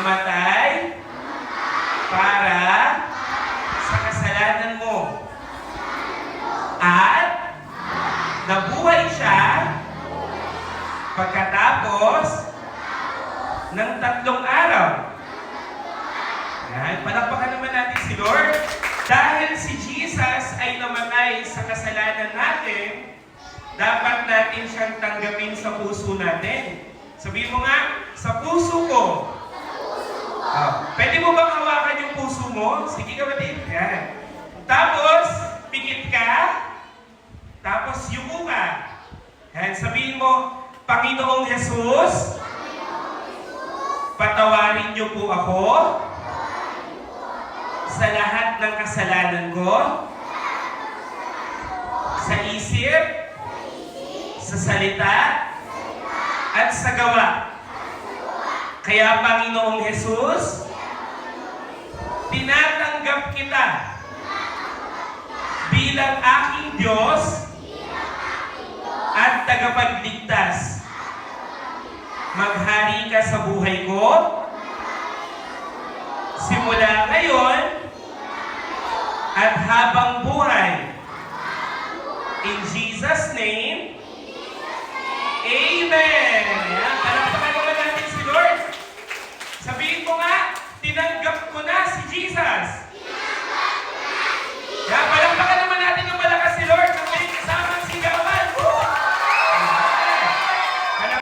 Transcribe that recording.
namatay para sa kasalanan mo. At nabuhay siya pagkatapos ng 3 araw. Yan, palakpakan naman natin si Lord. Dahil si Jesus ay namatay sa kasalanan natin, dapat natin siyang tanggapin sa puso natin. Sabihin mo nga, sa puso ko. Pwede mo bang hawakan yung puso mo? Sige kapatid. Yan. Tapos, pikit ka. Tapos, yuko ka. Yan. Sabihin mo, Panginoong Jesus, patawarin niyo po ako sa lahat ng kasalanan ko, sa isip, sa salita, at sa gawa. Kaya Panginoong Jesus, tinatanggap kita bilang aking Diyos at tagapagligtas. Maghari ka sa buhay ko simula ngayon at habang buhay. In Jesus' name, Amen! Ayan, palakpakan naman natin si Lord. Sabihin ko nga, tinanggap ko na si Jesus.